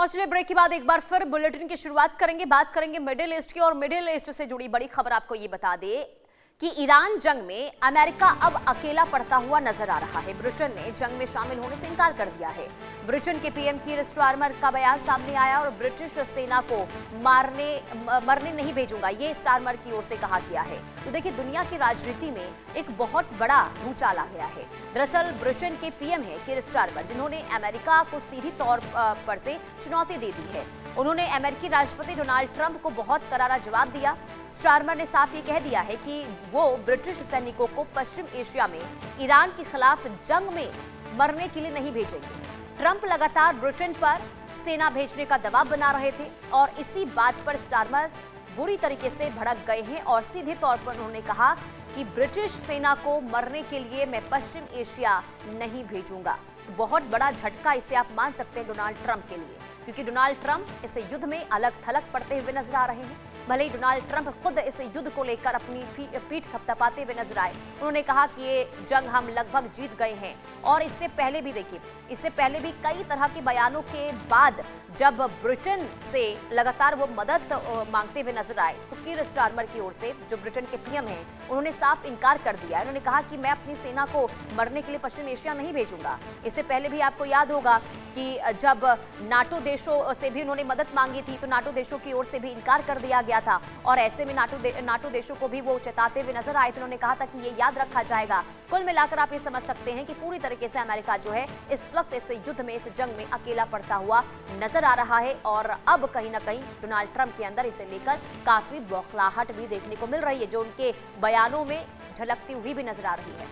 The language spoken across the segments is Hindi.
और चलिए ब्रेक के बाद एक बार फिर बुलेटिन की शुरुआत करेंगे, बात करेंगे मिडिल ईस्ट की। और मिडिल ईस्ट से जुड़ी बड़ी खबर आपको ये बता दे कि ईरान जंग में अमेरिका अब अकेला पड़ता हुआ नजर आ रहा है। ब्रिटेन ने जंग में शामिल होने से इनकार कर दिया है। ब्रिटेन के पीएम कीर स्टारमर का बयान सामने आया और ब्रिटिश सेना को मरने नहीं भेजूंगा, ये स्टारमर की ओर से कहा गया है। तो देखिए, दुनिया की राजनीति में एक बहुत बड़ा भूचाल आ गया है। दरअसल ब्रिटेन के पीएम है कीर स्टारमर, जिन्होंने अमेरिका को सीधी तौर पर से चुनौती दे दी है। उन्होंने अमेरिकी राष्ट्रपति डोनाल्ड ट्रंप को बहुत करारा जवाब दिया। स्टारमर ने साफ ये कह दिया है कि वो ब्रिटिश सैनिकों को पश्चिम एशिया में ईरान के खिलाफ जंग में मरने के लिए नहीं भेजेंगे। ट्रंप लगातार ब्रिटेन पर सेना भेजने का दबाव बना रहे थे और इसी बात पर स्टारमर बुरी तरीके से भड़क गए हैं और सीधे तौर पर उन्होंने कहा कि ब्रिटिश सेना को मरने के लिए मैं पश्चिम एशिया नहीं भेजूंगा। तो बहुत बड़ा झटका इसे आप मान सकते हैं डोनाल्ड ट्रंप के लिए, क्योंकि डोनाल्ड ट्रंप इस युद्ध में अलग थलग पड़ते हुए नजर आ रहे हैं। भले ही डोनाल्ड ट्रंप खुद इस युद्ध को लेकर अपनी पीठ थपथपाते हुए नजर आए। उन्होंने कहा कि ये जंग हम लगभग जीत गए हैं। और इससे पहले भी देखिए, इससे पहले भी कई तरह के बयानों के बाद जब ब्रिटेन से लगातार वो मदद मांगते हुए नजर आए, तो कीर स्टारमर की ओर से, जो ब्रिटेन के पीएम हैं, उन्होंने साफ इनकार कर दिया। उन्होंने कहा कि मैं अपनी सेना को मरने के लिए पश्चिम एशिया नहीं भेजूंगा। इससे पहले भी आपको याद होगा कि जब नाटो देशों से भी उन्होंने मदद मांगी थी, तो नाटो देशों की ओर से भी इनकार कर दिया गया था। और ऐसे में नाटो देशों को भी वो चेताते हुए नजर आए थे। उन्होंने कहा था कि ये याद रखा जाएगा। कुल मिलाकर आप ये समझ सकते हैं कि पूरी तरीके से अमेरिका जो है इस वक्त इस युद्ध में, इस जंग में अकेला पड़ता हुआ नजर आ रहा है। और अब कहीं ना कहीं डोनाल्ड ट्रंप के अंदर इसे लेकर काफी बौखलाहट भी देखने को मिल रही है, जो उनके बयानों में झलकती हुई भी नजर आ रही है।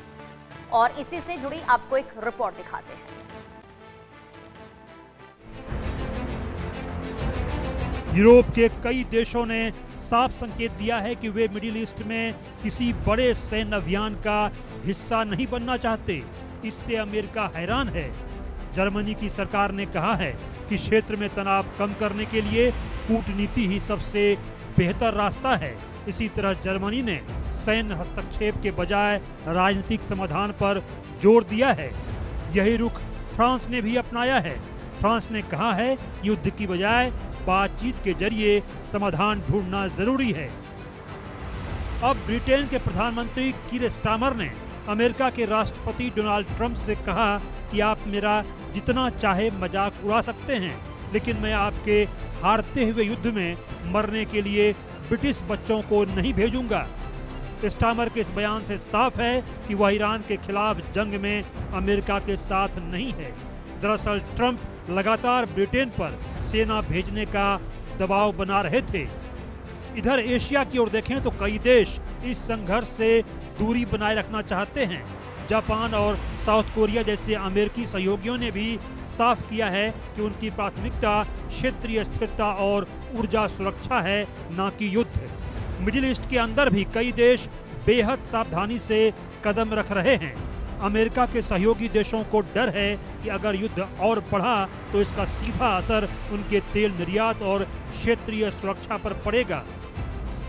और इसी से जुड़ी आपको एक रिपोर्ट दिखाते हैं। यूरोप के कई देशों ने साफ संकेत दिया है कि वे मिडिल ईस्ट में किसी बड़े सैन्य अभियान का हिस्सा नहीं बनना चाहते। इससे अमेरिका हैरान है। जर्मनी की सरकार ने कहा है कि क्षेत्र में तनाव कम करने के लिए कूटनीति ही सबसे बेहतर रास्ता है। इसी तरह जर्मनी ने सैन्य हस्तक्षेप के बजाय राजनीतिक समाधान पर जोर दिया है। यही रुख फ्रांस ने भी अपनाया है। फ्रांस ने कहा है युद्ध की बजाय बातचीत के जरिए समाधान ढूंढना जरूरी है। अब ब्रिटेन के प्रधानमंत्री कीर स्टारमर ने अमेरिका के राष्ट्रपति डोनाल्ड ट्रंप से कहा कि आप मेरा जितना चाहे मजाक उड़ा सकते हैं, लेकिन मैं आपके हारते हुए युद्ध में मरने के लिए ब्रिटिश बच्चों को नहीं भेजूंगा। स्टारमर के इस बयान से साफ है कि वह ईरान के खिलाफ जंग में अमेरिका के साथ नहीं है। दरअसल ट्रंप लगातार ब्रिटेन पर सेना भेजने का दबाव बना रहे थे। इधर एशिया की ओर देखें तो कई देश इस संघर्ष से दूरी बनाए रखना चाहते हैं। जापान और साउथ कोरिया जैसे अमेरिकी सहयोगियों ने भी साफ किया है कि उनकी प्राथमिकता क्षेत्रीय स्थिरता और ऊर्जा सुरक्षा है, न कि युद्ध। मिडिल ईस्ट के अंदर भी कई देश बेहद सावधानी से कदम रख रहे हैं। अमेरिका के सहयोगी देशों को डर है कि अगर युद्ध और बढ़ा तो इसका सीधा असर उनके तेल निर्यात और क्षेत्रीय सुरक्षा पर पड़ेगा।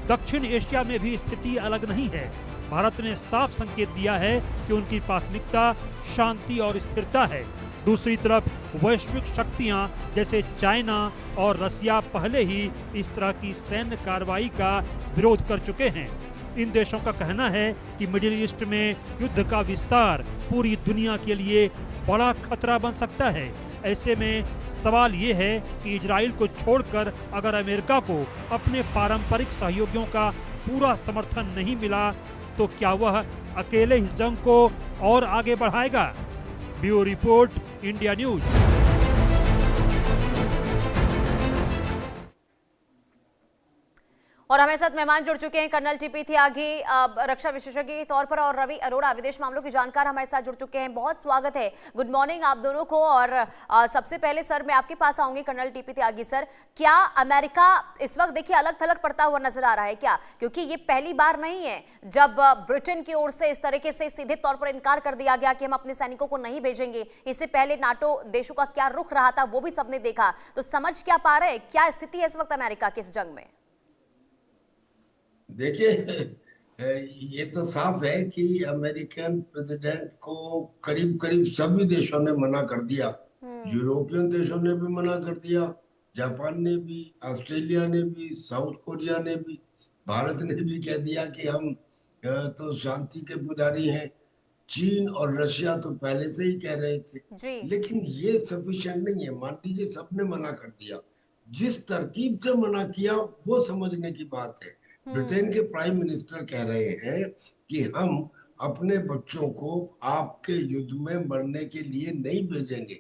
दक्षिण एशिया में भी स्थिति अलग नहीं है। भारत ने साफ संकेत दिया है कि उनकी प्राथमिकता शांति और स्थिरता है। दूसरी तरफ वैश्विक शक्तियां जैसे चाइना और रसिया पहले ही इस तरह की सैन्य कार्रवाई का विरोध कर चुके हैं। इन देशों का कहना है कि मिडिल ईस्ट में युद्ध का विस्तार पूरी दुनिया के लिए बड़ा खतरा बन सकता है। ऐसे में सवाल ये है कि इजराइल को छोड़कर अगर अमेरिका को अपने पारंपरिक सहयोगियों का पूरा समर्थन नहीं मिला तो क्या वह अकेले इस जंग को और आगे बढ़ाएगा। Bureau report, India news. और हमारे साथ मेहमान जुड़ चुके हैं कर्नल टीपी त्यागी, रक्षा विशेषज्ञ के तौर पर, और रवि अरोड़ा, विदेश मामलों के जानकार हमारे साथ जुड़ चुके हैं। बहुत स्वागत है, गुड मॉर्निंग आप दोनों को। और सबसे पहले सर मैं आपके पास आऊंगी, कर्नल टीपी त्यागी सर, क्या अमेरिका इस वक्त देखिए अलग थलग पड़ता हुआ नजर आ रहा है क्या? क्योंकि ये पहली बार नहीं है जब ब्रिटेन की ओर से इस तरीके से सीधे तौर पर इनकार कर दिया गया कि हम अपने सैनिकों को नहीं भेजेंगे। इससे पहले नाटो देशों का क्या रुख रहा था वो भी सबने देखा। तो समझ क्या पा रहे, क्या स्थिति है इस वक्त अमेरिका की इस जंग में? देखिए, ये तो साफ है कि अमेरिकन प्रेसिडेंट को करीब करीब सभी देशों ने मना कर दिया। यूरोपियन देशों ने भी मना कर दिया जापान ने भी, ऑस्ट्रेलिया ने भी, साउथ कोरिया ने भी, भारत ने भी कह दिया कि हम तो शांति के पुजारी हैं। चीन और रशिया तो पहले से ही कह रहे थे। जी। लेकिन ये सफिशिएंट नहीं है। मान लीजिए सबने मना कर दिया, जिस तरकीब से मना किया वो समझने की बात है। ब्रिटेन के प्राइम मिनिस्टर कह रहे हैं कि हम अपने बच्चों को आपके युद्ध में मरने के लिए नहीं भेजेंगे।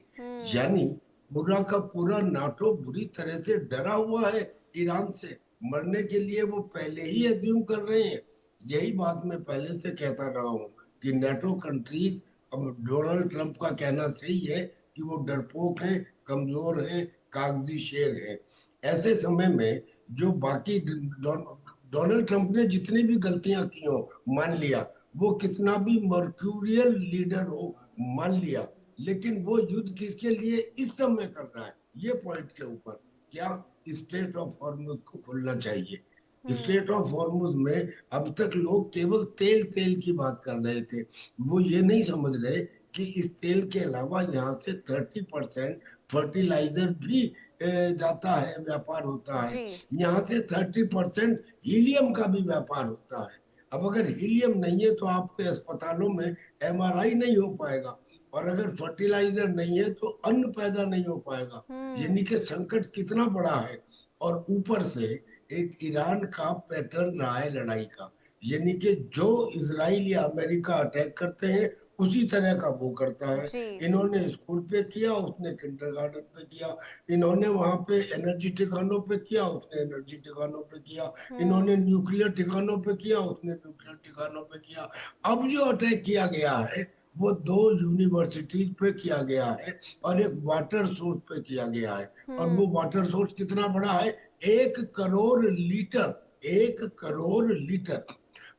यानी पूरा का पूरा नाटो बुरी तरह से डरा हुआ है ईरान से। मरने के लिए वो पहले ही एज्यूम कर रहे हैं। यही बात मैं पहले से कहता रहा हूँ कि नेटो कंट्रीज, अब डोनाल्ड ट्रंप का कहना सही है कि वो डरपोक हैं, कमजोर हैं, कागजी शेर हैं। ऐसे समय में जो बाकी डोनाल्ड ट्रंप ने जितनी भी गलतियां की हो मान लिया, वो कितना भी मर्क्यूरियल लीडर हो मान लिया, लेकिन वो युद्ध किसके लिए इस समय कर रहा है, ये पॉइंट के ऊपर क्या स्ट्रेट ऑफ हॉर्मुज को खुलना चाहिए। स्ट्रेट ऑफ हॉर्मुज में अब तक लोग केवल तेल तेल की बात कर रहे थे। वो ये नहीं समझ रहे कि इस तेल के अलावा यहाँ से 30% फर्टिलाइजर भी जाता है, व्यापार होता है। जी। यहाँ से 30% हीलियम का भी व्यापार होता है। अब अगर हीलियम नहीं है तो आपके अस्पतालों में एमआरआई नहीं हो पाएगा, और अगर फर्टिलाइजर नहीं है तो अन्न पैदा नहीं हो पाएगा। यानी कि संकट कितना बड़ा है। और ऊपर से एक ईरान का पैटर्न रहा है लड़ाई का, यानी कि जो इजराइल या अमेरिका अटैक करते हैं उसी तरह का वो करता है। जी। इन्होंने स्कूल पे किया, उसने किंडरगार्टन पे किया। इन्होंने वहां पे एनर्जी ठिकानों पे किया, उसने एनर्जी ठिकानों पे किया। इन्होंने न्यूक्लियर ठिकानों पे किया, उसने न्यूक्लियर ठिकानों पे किया। अब जो अटैक किया गया है वो 2 यूनिवर्सिटीज पे किया गया है और एक वाटर सोर्स पे किया गया है। और वो वाटर सोर्स कितना बड़ा है, 1 करोड़ लीटर। 1 करोड़ लीटर।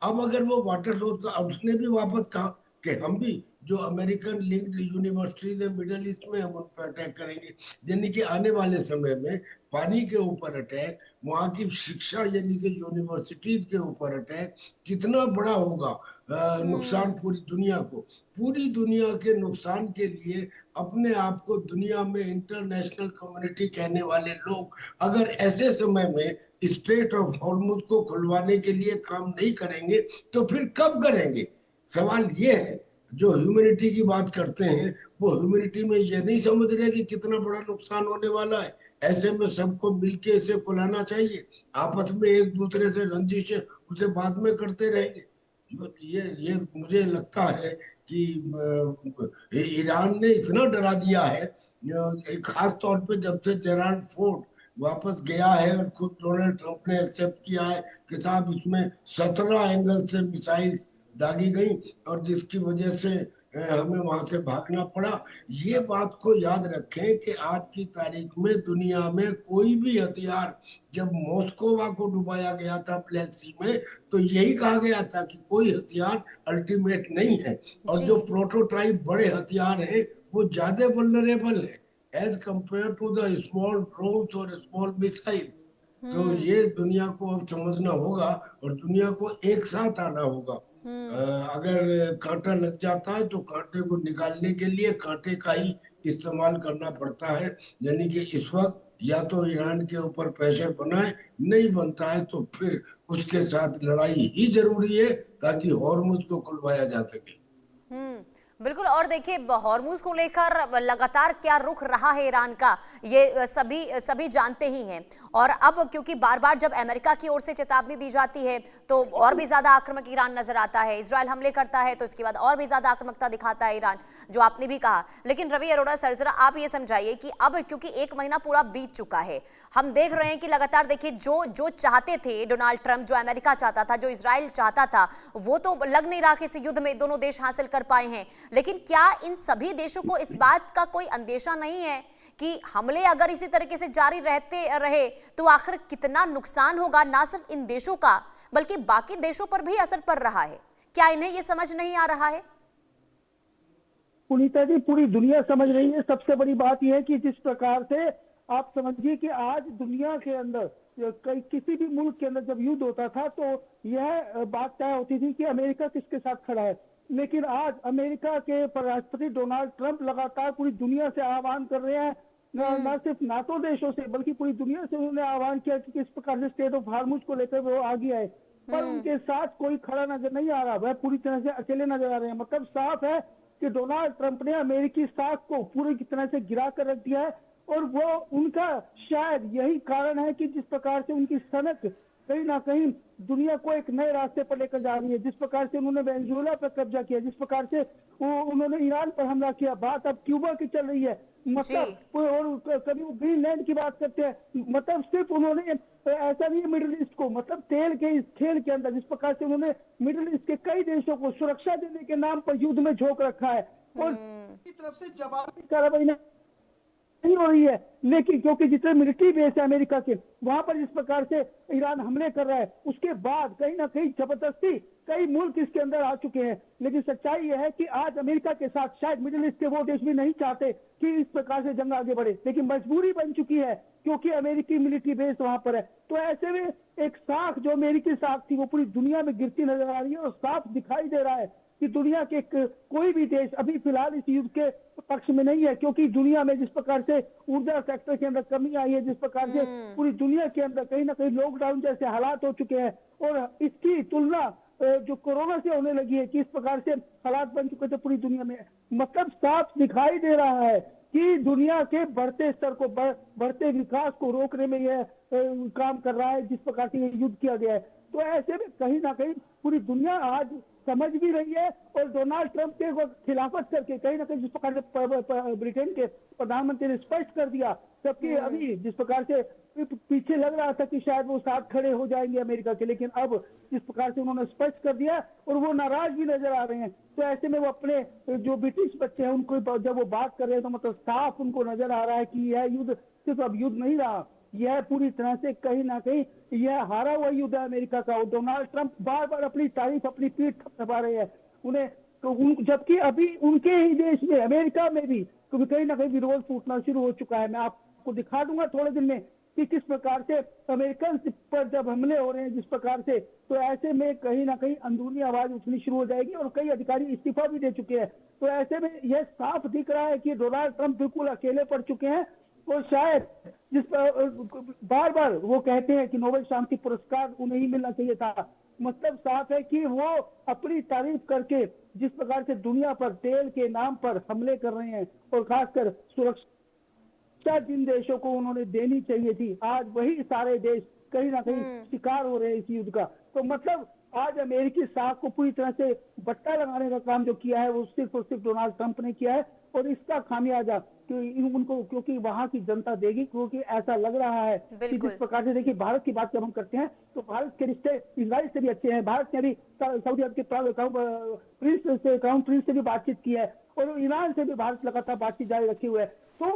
अब अगर वो वाटर सोर्स का, अब उसने भी वापस कहा कि हम भी जो अमेरिकन लिंक्ड यूनिवर्सिटीज है मिडल ईस्ट में, हम उन पर अटैक करेंगे। यानी कि आने वाले समय में पानी के ऊपर अटैक, वहां की शिक्षा यानी कि यूनिवर्सिटीज के ऊपर अटैक कितना बड़ा होगा, नुकसान पूरी दुनिया को। पूरी दुनिया के नुकसान के लिए अपने आप को दुनिया में इंटरनेशनल कम्युनिटी कहने वाले लोग अगर ऐसे समय में स्ट्रेट ऑफ हॉर्मुज को खुलवाने के लिए काम नहीं करेंगे तो फिर कब करेंगे। सवाल ये है। जो ह्यूमैनिटी की बात करते हैं वो ह्यूमैनिटी में ये नहीं समझ रहे कि कितना बड़ा नुकसान होने वाला है। ऐसे में सबको मिलके इसे खुलाना चाहिए। आपस में एक दूसरे से रंजिश उसे बाद में करते रहेंगे। ये मुझे लगता है कि ईरान ने इतना डरा दिया है, खास तौर पे जब से जेराल्ड फोर्ड वापस गया है और खुद डोनाल्ड ट्रंप ने एक्सेप्ट किया है कि साहब इसमें 17 एंगल से मिसाइल दागी गई और जिसकी वजह से हमें वहां से भागना पड़ा। ये बात को याद रखें कि आज की तारीख में दुनिया में कोई भी हथियार, जब मॉस्कोवा को डुबाया गया था ब्लैक सी में, तो यही कहा गया था कि कोई हथियार अल्टीमेट नहीं है, और जी। जो प्रोटोटाइप बड़े हथियार हैं वो ज्यादा वल्नरेबल है as compared to the small drones और स्मॉल मिसाइल। तो ये दुनिया को अब समझना होगा और दुनिया को एक साथ आना होगा। अगर कांटा लग जाता है तो कांटे को निकालने के लिए कांटे का ही इस्तेमाल करना पड़ता है। यानी कि इस वक्त या तो ईरान के ऊपर प्रेशर बनाए, नहीं बनता है तो फिर उसके साथ लड़ाई ही जरूरी है ताकि हॉर्मुज को खुलवाया जा सके। बिल्कुल। और देखिए, हॉर्मुज को लेकर लगातार क्या रुख रहा है ईरान का, ये सभी जानते ही हैं। और अब क्योंकि बार बार जब अमेरिका की ओर से चेतावनी दी जाती है तो और भी ज्यादा आक्रामक ईरान नजर आता है। इजरायल हमले करता है तो इसके बाद और भी ज्यादा आक्रामकता दिखाता है ईरान, जो आपने भी कहा। लेकिन रवि अरोड़ा सर, जरा आप ये समझाइए कि अब क्योंकि 1 महीना पूरा बीत चुका है, हम देख रहे हैं कि लगातार देखिए जो चाहते थे डोनाल्ड ट्रंप, जो अमेरिका चाहता था, जो इजराइल चाहता था, वो तो लग नहीं रहा कि इस युद्ध में दोनों देश हासिल कर पाए हैं। लेकिन क्या इन सभी देशों को इस बात का कोई अंदेशा नहीं है कि हमले अगर इसी तरीके से जारी रहते रहे तो आखिर कितना नुकसान होगा, ना सिर्फ इन देशों का बल्कि बाकी देशों पर भी असर पड़ रहा है? क्या इन्हें यह समझ नहीं आ रहा है? पुनीता जी, पूरी दुनिया समझ रही है। सबसे बड़ी बात यह है कि जिस प्रकार से आप समझिए कि आज दुनिया के अंदर किसी भी मुल्क के अंदर जब युद्ध होता था तो यह बात तय होती थी कि अमेरिका किसके साथ खड़ा है। लेकिन आज अमेरिका के राष्ट्रपति डोनाल्ड ट्रंप लगातार पूरी दुनिया से आह्वान कर रहे हैं न सिर्फ नाटो देशों से बल्कि पूरी दुनिया से उन्होंने आह्वान किया कि किस प्रकार से स्टेट ऑफ हार्मुज को लेकर वो आगे आए, पर उनके साथ कोई खड़ा नजर नहीं आ रहा, वह पूरी तरह से अकेले नजर आ रहे हैं। मतलब साफ है कि डोनाल्ड ट्रंप ने अमेरिकी साख को पूरी तरह से गिरा कर रख दिया है, और वो उनका शायद यही कारण है कि जिस प्रकार से उनकी सनक कहीं ना कहीं दुनिया को एक नए रास्ते पर लेकर जा रही है। जिस प्रकार से उन्होंने वेनेजुएला पर कब्जा किया, जिस प्रकार से उन्होंने ईरान पर हमला किया, बात अब क्यूबा की चल रही है, मतलब और कभी वो ग्रीनलैंड की बात करते हैं। मतलब सिर्फ उन्होंने ऐसा नहीं है मिडिल ईस्ट को, मतलब तेल के इस खेल के अंदर जिस प्रकार से उन्होंने मिडिल ईस्ट के कई देशों को सुरक्षा देने के नाम पर युद्ध में झोंक रखा है, और की तरफ से जवाबी कार्रवाई नहीं हो रही है। लेकिन क्योंकि जितने मिलिट्री बेस है अमेरिका के, वहां पर जिस प्रकार से ईरान हमले कर रहा है, उसके बाद कहीं ना कहीं जबरदस्ती कई मुल्क इसके अंदर आ चुके हैं। लेकिन सच्चाई यह है कि आज अमेरिका के साथ शायद मिडिल ईस्ट के वो देश भी नहीं चाहते कि इस प्रकार से जंग आगे बढ़े, लेकिन मजबूरी बन चुकी है क्योंकि अमेरिकी मिलिट्री बेस वहां पर है। तो ऐसे में एक साख जो अमेरिकी साख थी वो पूरी दुनिया में गिरती नजर आ रही है, और साफ दिखाई दे रहा है कि दुनिया के कोई भी देश अभी फिलहाल इस युद्ध के पक्ष में नहीं है, क्योंकि दुनिया में जिस प्रकार से ऊर्जा सेक्टर के अंदर कमी आई है, जिस प्रकार से पूरी दुनिया के अंदर कहीं ना कहीं लॉकडाउन जैसे हालात हो चुके हैं, और इसकी तुलना जो कोरोना से होने लगी है कि इस प्रकार से हालात बन चुके थे पूरी दुनिया में। मतलब साफ दिखाई दे रहा है कि दुनिया के बढ़ते स्तर को बढ़ते विकास को रोकने में यह काम कर रहा है जिस प्रकार से युद्ध किया गया है। तो ऐसे में कहीं ना कहीं पूरी दुनिया आज समझ भी रही है, और डोनाल्ड ट्रंप के खिलाफत करके कहीं ना कहीं जिस प्रकार से ब्रिटेन के प्रधानमंत्री ने स्पष्ट कर दिया, जबकि अभी जिस प्रकार से पीछे लग रहा था कि शायद वो साथ खड़े हो जाएंगे अमेरिका के, लेकिन अब जिस प्रकार से उन्होंने स्पष्ट कर दिया और वो नाराज भी नजर आ रहे हैं। तो ऐसे में वो अपने जो ब्रिटिश बच्चे हैं उनको जब वो बात कर रहे हैं तो मतलब साफ उनको नजर आ रहा है कि यह युद्ध सिर्फ अब युद्ध नहीं रहा, यह पूरी तरह से कहीं ना कहीं यह हारा हुआ युद्ध है अमेरिका का। और डोनाल्ड ट्रंप बार बार अपनी तारीफ अपनी पीठ थपथपा रहे हैं उन्हें, तो जबकि अभी उनके ही देश में अमेरिका में भी कहीं ना कहीं विरोध फूटना शुरू हो चुका है। मैं आपको दिखा दूंगा थोड़े दिन में कि किस प्रकार से अमेरिकन पर जब हमले हो रहे हैं जिस प्रकार से, तो ऐसे में कहीं ना कहीं अंदरूनी आवाज उठनी शुरू हो जाएगी, और कई अधिकारी इस्तीफा भी दे चुके हैं। तो ऐसे में यह साफ दिख रहा है कि डोनाल्ड ट्रंप बिल्कुल अकेले पड़ चुके हैं, और शायद जिस बार बार वो कहते हैं कि नोबेल शांति पुरस्कार उन्हें ही मिलना चाहिए था, मतलब साफ है कि वो अपनी तारीफ करके जिस प्रकार से दुनिया पर तेल के नाम पर हमले कर रहे हैं, और खासकर सुरक्षा जिन देशों को उन्होंने देनी चाहिए थी, आज वही सारे देश कहीं ना कहीं शिकार हो रहे हैं इस युद्ध का। तो मतलब आज अमेरिकी साख को पूरी तरह से बट्टा लगाने का काम जो किया है वो सिर्फ और सिर्फ डोनाल्ड ट्रंप ने किया है, और इसका खामियाजा उनको क्योंकि वहां की जनता देगी, क्योंकि ऐसा लग रहा है कि जिस प्रकार से देखिए भारत की बात जब हम करते हैं तो भारत के रिश्ते इजराइल से भी अच्छे हैं। भारत ने भी सऊदी अरब के क्राउन प्रिंस से भी बातचीत की है, और ईरान से भी भारत लगातार बातचीत जारी रखे हुए है। तो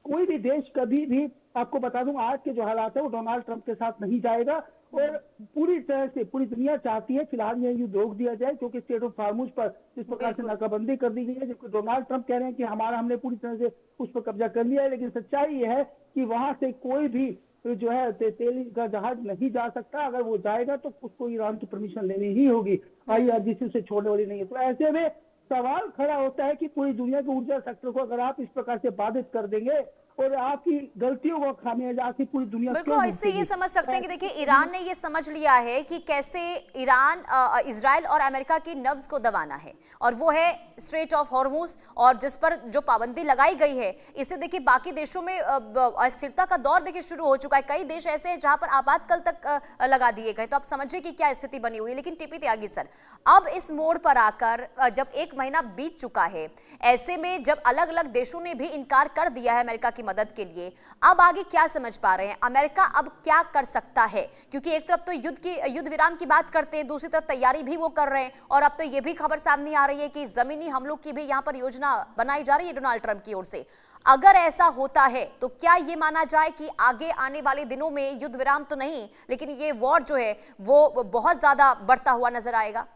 कोई भी देश कभी भी, आपको बता दूं आज के जो हालात है वो डोनाल्ड ट्रंप के साथ नहीं जाएगा, और पूरी तरह से पूरी दुनिया चाहती है फिलहाल यह युद्ध रोक दिया जाए, क्योंकि स्टेट ऑफ हार्मुज पर जिस प्रकार से नाकाबंदी कर दी गई है, जबकि डोनाल्ड ट्रंप कह रहे हैं कि हमने पूरी तरह से उस पर कब्जा कर लिया है। लेकिन सच्चाई यह है कि वहां से कोई भी जो है तेल का जहाज नहीं जा सकता, अगर वो जाएगा तो उसको ईरान की परमिशन लेनी ही होगी, IRGC से छोड़ने वाली नहीं है। तो ऐसे में सवाल खड़ा होता है कि पूरी दुनिया के ऊर्जा सेक्टर को अगर आप इस प्रकार से बाधित कर देंगे और आपकी गलतियों को खामियाजा की पूरी दुनिया बिल्कुल, इससे ये समझ सकते हैं कि देखिए ईरान ने ये समझ लिया है कि कैसे ईरान इजराइल और अमेरिका की नब्ज को दबाना है, और वो है स्ट्रेट ऑफ हॉर्मुज, और जिस पर जो पाबंदी लगाई गई है इससे देखिए बाकी देशों में अस्थिरता का दौर देखिए शुरू हो चुका है। कई देश ऐसे हैं जहां पर आपातकाल तक लगा दिए गए, तो आप समझिए कि क्या स्थिति बनी हुई है। लेकिन टीपी त्यागी सर, अब इस मोड़ पर आकर जब 1 महीना बीत चुका है, ऐसे में जब अलग अलग देशों ने भी इनकार कर दिया है अमेरिका की मदद के लिए, अब आगे क्या समझ पा रहे हैं अमेरिका अब क्या कर सकता है? क्योंकि एक तरफ तो युद्ध विराम की बात करते हैं, दूसरी तरफ तैयारी भी वो कर रहे हैं, और अब तो ये भी खबर सामने आ रही है कि जमीनी हमलों की भी यहाँ पर योजना बनाई जा रही है डोनाल्ड ट्रंप की ओर से। अगर ऐसा होता है तो क्या ये माना जाए कि आगे आने वाले दिनों में युद्ध विराम तो नहीं, लेकिन ये वॉर जो है वो बहुत ज्यादा बढ़ता हुआ नजर आएगा?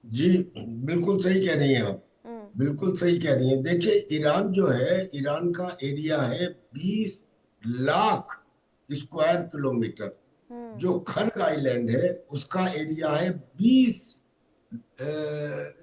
जी बिल्कुल सही कह रही हैं आप, बिल्कुल सही कह रही हैं। देखिए ईरान जो है, ईरान का एरिया है 20 लाख स्क्वायर किलोमीटर, जो खर्ग आइलैंड है उसका एरिया है 20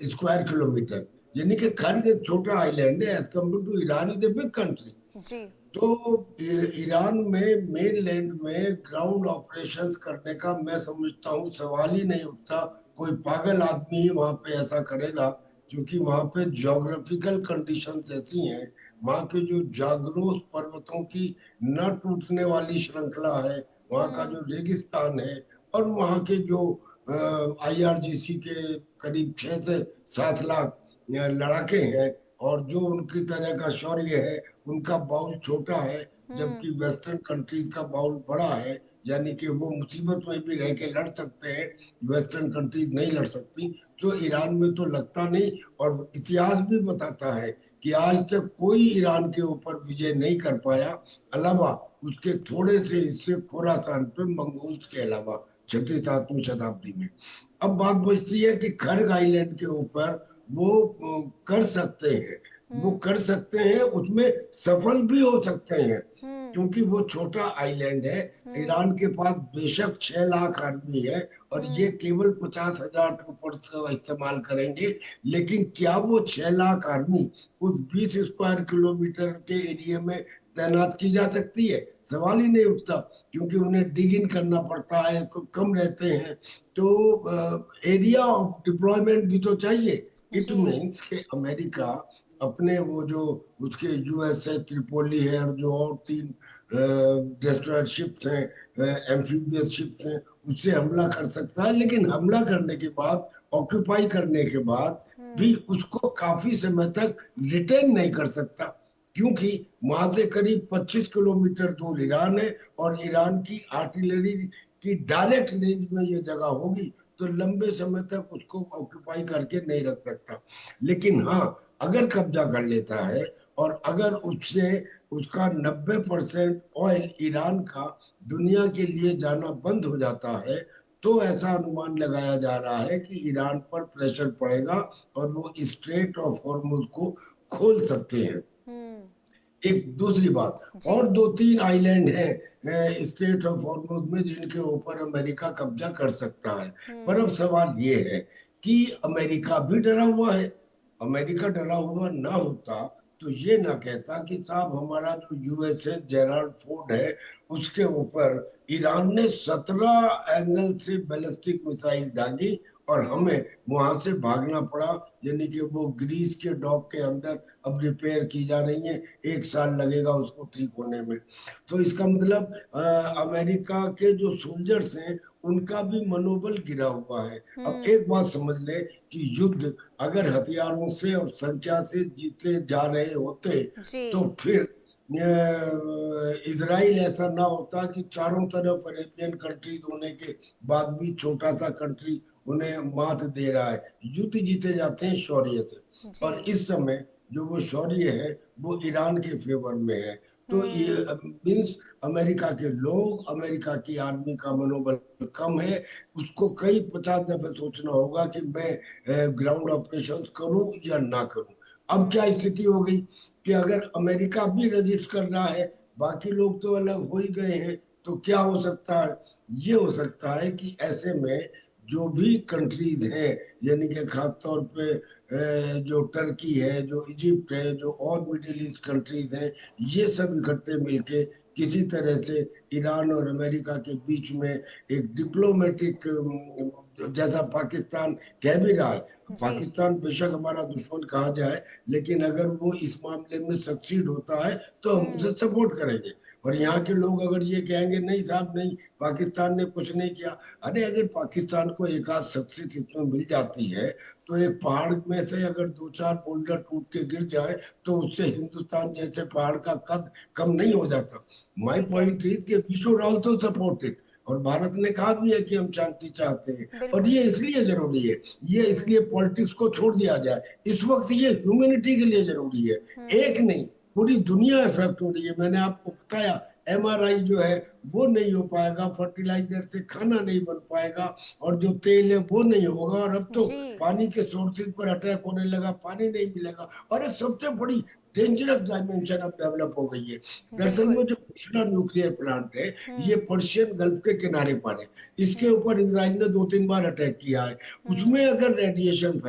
स्क्वायर किलोमीटर, यानी कि खर्ग एक छोटा आइलैंड है as compare to Iran is a big country. जी। तो ईरान में मेनलैंड में ग्राउंड ऑपरेशंस करने का मैं समझता हूँ सवाल ही नहीं उठता। कोई पागल आदमी ही वहां पे ऐसा करेगा, क्योंकि वहां पे ज्योग्राफिकल कंडीशंस ऐसी हैं। वहां के जो जागरोस पर्वतों की न टूटने वाली श्रृंखला है, वहां का जो रेगिस्तान है, और वहां के जो आईआरजीसी के करीब 6 से 7 लाख लड़ाके हैं, और जो उनकी तरह का शौर्य है, उनका बाउल छोटा है जबकि वेस्टर्न कंट्रीज का बाउल बड़ा है। यानी कि वो मुसीबत में भी रह के लड़ सकते हैं, वेस्टर्न कंट्रीज नहीं लड़ सकती। तो ईरान में तो लगता नहीं, और इतिहास भी बताता है कि आज तक कोई ईरान के ऊपर विजय नहीं कर पाया, अलावा उसके थोड़े से हिस्से खुरासान पे मंगोल्स के अलावा 6वीं 7वीं शताब्दी में। अब बात बचती है कि खर्ग आइलैंड के ऊपर वो कर सकते हैं, वो कर सकते हैं, उसमें सफल भी हो सकते हैं, क्योंकि वो छोटा आइलैंड है। ईरान के पास बेशक 6 लाख आदमी है, और ये केवल 50,000 ट्रूपर्स का इस्तेमाल करेंगे, लेकिन क्या वो 6 लाख आर्मी उस 20 स्क्वायर किलोमीटर के एरिया में तैनात की जा सकती है? सवाल ही नहीं उठता, क्योंकि उन्हें डिग इन करना पड़ता है, कम रहते हैं, तो एरिया ऑफ डिप्लॉयमेंट भी तो चाहिए। इट जी। मीन्स कि अमेरिका अपने वो जो उसके यूएसए त्रिपोली है, और जो और 3 डिस्ट्रॉयर शिप्स हैं, एम्फीबियस शिप्स हैं, उससे हमला कर सकता है। लेकिन हमला करने के बाद, ऑक्यूपाई करने के बाद भी उसको काफी समय तक रिटेन नहीं कर सकता, क्योंकि वहां से करीब 25 किलोमीटर दूर ईरान है, और ईरान की आर्टिलरी की डायरेक्ट रेंज में ये जगह होगी, तो लंबे समय तक उसको ऑक्यूपाई करके नहीं रख सकता। लेकिन हाँ, अगर कब्जा कर लेता है, और अगर उससे उसका 90% ऑयल ईरान का दुनिया के लिए जाना बंद हो जाता है, तो ऐसा अनुमान लगाया जा रहा है कि ईरान पर प्रेशर पड़ेगा, और वो स्ट्रेट ऑफ हॉर्मुज को खोल सकते हैं। एक दूसरी बात, जी। और 2-3 आइलैंड हैं स्टेट ऑफ हॉर्मुज में, जिनके ऊपर अमेरिका कब्जा कर सकता है। पर अब सवाल ये है कि अमेरिका भी डरा हुआ है। अमेरिका डरा हुआ ना होता तो ये ना कहता कि साहब, हमारा जो यूएसएस जेराल्ड फोर्ड है, उसके ऊपर ईरान ने 17 एंगल से बैलिस्टिक मिसाइल दागी, और हमें वहां से भागना पड़ा। यानी कि वो ग्रीस के डॉक के अंदर अब रिपेयर की जा रही है, 1 साल लगेगा उसको ठीक होने में। तो इसका मतलब अमेरिका के जो सोल्जर्स हैं, उनका भी मनोबल गिरा हुआ है। अब एक बात समझ ले कि युद्ध अगर हथियारों से और संख्या से जीते जा रहे होते, जी। तो फिर इजराइल ऐसा ना होता कि चारों तरफ अरेबियन कंट्रीज होने के बाद भी छोटा सा कंट्री उन्हें मात दे रहा है। युद्ध जीते जाते हैं शौर्य से, जी। और इस समय जो वो शौर्य है, वो ईरान के फेवर में है। तो ये मीन्स अमेरिका के लोग, अमेरिका की आर्मी का मनोबल कम है। उसको कई 50 दफे सोचना होगा कि मैं ग्राउंड ऑपरेशंस करूं या ना करूं। अब क्या स्थिति हो गई कि अगर अमेरिका भी रजिस्ट कर रहा है, बाकी लोग तो अलग हो ही गए हैं, तो क्या हो सकता है? ये हो सकता है कि ऐसे में जो भी कंट्रीज हैं, यानी कि खास तौर पे जो टर्की है, जो इजिप्ट है, जो और मिडिल ईस्ट कंट्रीज हैं, ये सब इकट्ठे मिलके किसी तरह से ईरान और अमेरिका के बीच में एक डिप्लोमेटिक, जैसा पाकिस्तान कह भी रहा है, जी। पाकिस्तान बेशक हमारा दुश्मन कहा जाए, लेकिन अगर वो इस मामले में सक्सीड होता है तो हम उसे सपोर्ट करेंगे। और यहाँ के लोग अगर ये कहेंगे नहीं साहब नहीं, पाकिस्तान ने कुछ नहीं किया, अरे अगर पाकिस्तान को एक आध सक्सेस इसमें मिल जाती है, तो एक पहाड़ में से अगर 2-4 बोल्डर टूट के गिर जाए, तो उससे हिंदुस्तान जैसे पहाड़ का कद कम नहीं हो जाता। माय ठीक है। पॉइंट इज कि we should also support it, और भारत ने कहा भी है कि हम शांति चाहते हैं, और बिल्कुल। ये इसलिए जरूरी है, ये इसलिए पॉलिटिक्स को छोड़ दिया जाए इस वक्त, ये ह्यूमैनिटी के लिए जरूरी है। एक नहीं, पूरी दुनिया इफेक्ट हो रही है। मैंने आपको बताया, एमआरआई जो है वो नहीं हो पाएगा, फर्टिलाइजर से खाना नहीं बन पाएगा, और जो तेल है वो नहीं होगा, और अब तो जी। पानी के सोर्सेज पर अटैक होने लगा, पानी नहीं मिलेगा, और एक सबसे बड़ी डेंजरस डायमेंशन अब डेवलप हो गई है। दरअसल में बिल्कुल। जो कृष्णा न्यूक्लियर प्लांट है, ये पर्शियन गल्फ के किनारे पर है। इसके ऊपर इसराइल ने 2-3 बार अटैक किया है। उसमें अगर रेडिएशन